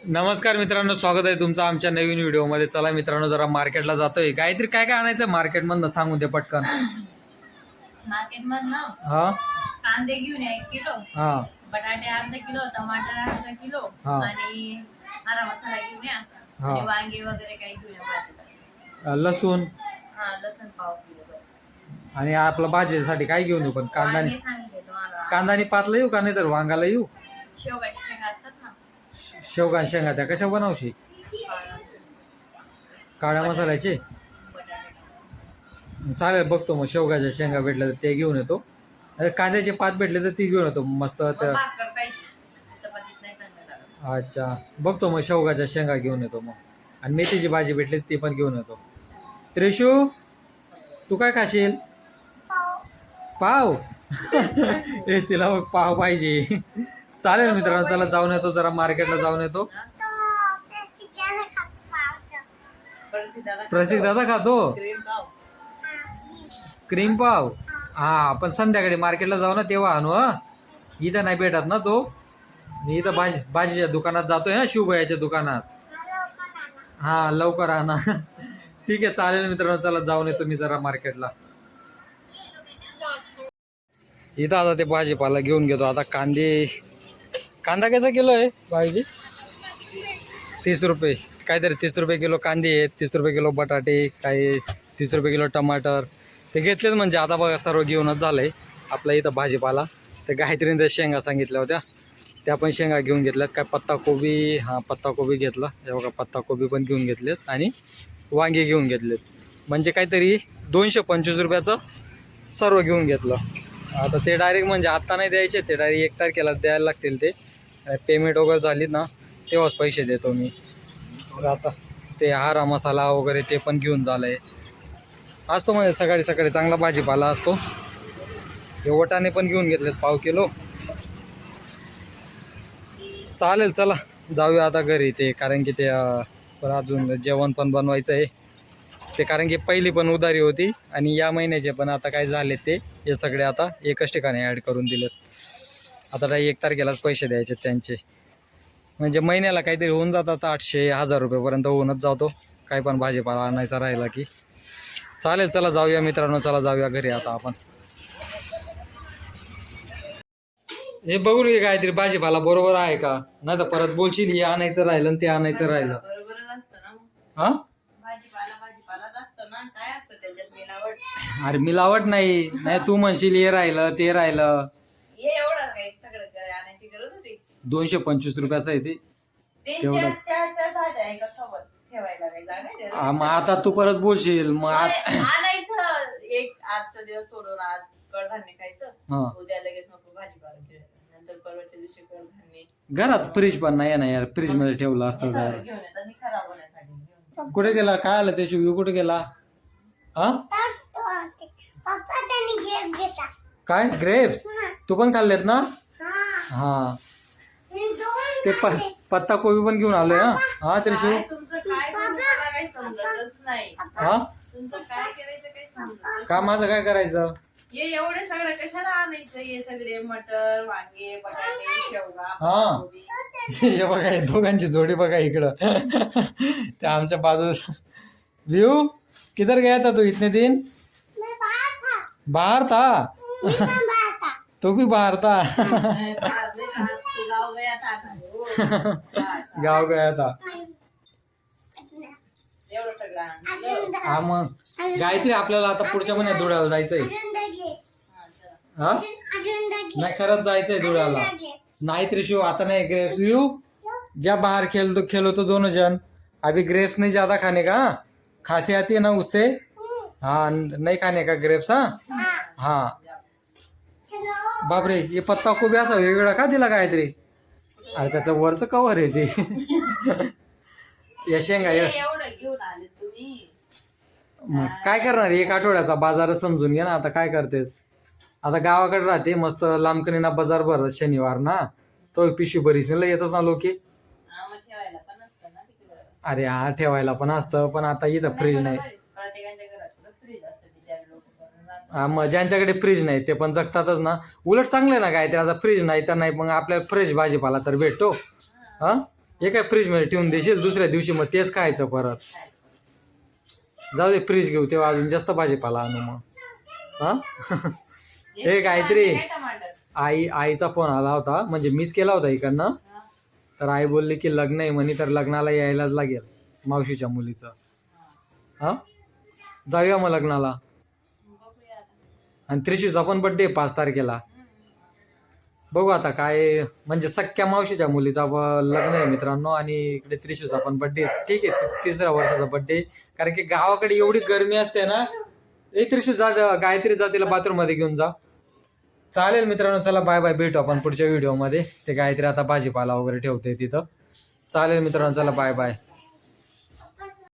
नमस्कार मित्रांनो, स्वागत आहे तुमचं आमच्या नवीन व्हिडिओमध्ये. चला मित्रांनो, जरा मार्केटला जातोय. काहीतरी काय काय आणायचं मार्केटमधनं सांगून दे पटकन. मार्केट मधनं हा कांदे घेऊन या 1 किलो, हा बटाटे अर्धा किलो, टमाटर अर्धा किलो हा. आणि हरा मसाला घेऊन या हा. आणि वांगे वगैरे काही घेऊन या भाजीला. लसूण हा, लसूण पाव किलो बस. आणि आपलं भाजीसाठी काय घेऊन येऊ? पण कांदा वांगे सांगितले तुम्हाला. कांदा पातला येऊ का, नाही तर वांगाला येऊ? शेवगाच्या शेंगा असतात ना, शेवगा शेंगा त्या कशा बनवशी? काळ्या मसाल्याचे? बटाटे चालेल, बघतो मग. शेवगाच्या शेंगा भेटल्या तर ते घेऊन येतो. अरे कांद्याचे पात भेटले तर ती घेऊन येतो मस्त. त्या भाकर पाहिजे, चपातीत नाही चांगलं लागत. अच्छा, बघतो मग. शेवगाच्या शेंगा घेऊन येतो मग. आणि मेथीची भाजी भेटली ती पण घेऊन येतो. त्रिशू, तू काय खाशील? पाव. ए, तिला बघ पाव पाहिजे. चालेल मित्रांनो, चला जाऊन येतो, जरा मार्केटला जाऊन येतो. प्रसिद्ध दादा खातो क्रीम पाव. क्रीम पाव. हा, आपण संध्याकाळी मार्केटला जाऊ ना, तेव्हा आणू. हा, इथं नाही भेटत ना तो. मी इथं भाजीच्या दुकानात जातोय. हा, शिवभयाच्या दुकानात. हा, लवकर आणा. ठीक आहे, चालेल मित्रांनो, चला जाऊन येतो मी जरा मार्केटला. इथं आता ते भाजीपाला घेऊन घेतो. आता कांदा कसा किलो आहे भाजी? 30 रुपये. काहीतरी 30 रुपये किलो कांदे आहेत, 30 रुपये किलो बटाटे, काही 30 रुपये किलो टमाटर ते घेतलेच. म्हणजे आता बघा, सर्व घेऊनच झालं आहे आपल्या इथं भाजीपाला. ते गायत्रीने त्या शेंगा सांगितल्या होत्या, त्या पण शेंगा घेऊन घेतल्यात. काय पत्ताकोबी, हां पत्ताकोबी घेतला. हे बघा, पत्ताकोबी पण घेऊन घेतलेत आणि वांगे घेऊन घेतलेत. म्हणजे काहीतरी 225 रुपयाचं सर्व घेऊन घेतलं. आता ते डायरेक्ट म्हणजे आत्ता नाही द्यायचे, ते डायरेक्ट 1 तारखेला द्यायला लागतील. ते पेमेंट वगैरे झाली ना तेव्हाच पैसे देतो मी. तर आता ते हरा मसाला वगैरे ते पण घेऊन झालं आहे. असतो म्हणजे सकाळी सकाळी चांगला भाजीपाला असतो. हे वटाणे पण घेऊन घेतलेत पाव किलो. चालेल, चला जाऊया आता घरी. ते कारण की ते पण अजून जेवण पण बनवायचं आहे. ते कारण की पहिली पण उधारी होती आणि या महिन्याचे पण आता काय झाले ते हे सगळे आता एकच ठिकाणी ॲड करून दिलेत. आता 1 तारखेलाच पैसे द्यायचे त्यांचे. म्हणजे महिन्याला काहीतरी होऊन जातात 800-1000 रुपयेपर्यंत होऊनच जातो, काही पण भाजीपाला आणायचा राहिला की. चालेल, चला जाऊया मित्रांनो, चला जाऊया घरी आता आपण. हे बघून घे काहीतरी भाजीपाला बरोबर आहे का, नाही तर परत बोलशील हे आणायचं राहिलं आणि ते आणायचं राहिलं. बरोबरच असतं ना मग. हा, भाजीपालाच असतं ना, काय असतं त्याच्यात मिलावट? अरे मिलावट नाही, नाही तू म्हणशील हे राहिलं ते राहिलं. हे एवढं काही सगळं आणायची गरज होती? 225 रुपयाचं आहे ते. तेवढं. चार भाज्या एका सोबत ठेवायला काही जागा आहे? मग आता तू परत बोलशील मग आणायचं एक आजचा दिवस सोडून, आज कडधान्य खायचं, हा. उद्या लगेच नको भाजीपाला घेऊन, नंतर परवाच्या दिवशी कडधान्य. घरात फ्रीज पण नाही ना यार, फ्रीज मध्ये ठेवलं असतं हे तर. सगळं घेऊन येतात आणि खराब होण्यासाठी घेऊन. कुठे गेला? काय आलं ते शिव कुठे गेला? हा, काय ग्रेप्स तू पण खाल्लेत ना? हा, ते पत्ता कोबी पण घेऊन आलोय. हा हा, तरी शिव. काय तुमचं काय तुम्हाला काही समजतच नाही. हा, तुमचं काय करायचं काही समजत. का माझं काय करायचं? हे एवढे सगळं कशाला आणायचं? हे सगळे मटर, वांगे, बटाटे, शेवगा, हा. कोबी. हे बघा, हे दोघांची जोडी बघा इकडं. ते आमच्या बाजूला. व्यू किधर गया था तू इतने दिन? बाहर था. तो भी बाहर था. गाव गया था आता. हो. गाव गया था. एवढं सगळं आणलं. हा, मग गायत्री आपल्याला आता पुढच्या महिन्यात धुळ्याला जायचंय. हा, नाही खरंच जायचंय धुळ्याला. नाही त्रिशू, आता नहीं ग्रेप्स। व्यू जब बाहर खेलो तो दोनों जन, अभी ग्रेप्स नहीं ज्यादा खाने का, खांसी आती है ना उससे। हाँ, नहीं खाने का ग्रेप्स। हाँ हाँ, बापरे, ये पत्ता कोबी असा वेगवेगळा का दिला गायत्री? अरे त्याचं वरचं कवर आहे ते. या शेंगा एवढं घेऊन आले तुम्ही. मग काय करणार, 1 आठवड्याचा बाजारच समजून घे ना. आता काय करतेस? आता गावाकडे राहते मस्त, लांबकणीना बाजार भरत शनिवार ना, तो पिशवी भरीस येतच ना लोक. मग ठेवायला पण असतं ना तिकडं. अरे हा, ठेवायला पण असतं, पण आता इथं फ्रीज नाही. प्रत्येकाच्या घरात फ्रीज असतं, तिच्या लोक हा, मग ज्यांच्याकडे फ्रीज नाही ते पण जगतातच ना. उलट चांगलं आहे ना काय ते, आता फ्रीज नाही तर नाही, मग आपल्याला फ्रेश भाजीपाला तर भेटतो. हा, हे काय फ्रीजमध्ये ठेवून देशील दुसऱ्या दिवशी मग तेच खायचं परत. जाऊ दे फ्रीज घेऊ तेव्हा अजून जास्त भाजीपाला आणू मग. हा हे गायत्री काय टमाटर आईचा फोन आला होता म्हणजे मीच केला होता इकडनं. तर आई बोलली की लग्न आहे म्हणे तर लग्नाला यायलाच लागेल मावशीच्या मुलीचं. हा जाऊया मग लग्नाला. बघूया आता. आणि त्रिशीचा पण बड्डे 5 तारखेला. बघू आता काय म्हणजे सख्या मावशीच्या मुलीचा लग्न आहे मित्रांनो आणि इकडे त्रिशीचा पण बड्डे. ठीक आहे 3ऱ्या वर्षाचा बड्डे. कारण की गावाकडे एवढी गरमी असते ना. त्रिशू जा गायत्री जा तिला बाथरूम मध्ये घेऊन जा. चालेल मित्रांनो चला बाय बाय भेटू आपण पुढच्या व्हिडिओमध्ये. ते गायत्री आता भाजीपाला वगैरे ठेवते तिथं. चालेल मित्रांनो चला बाय बाय.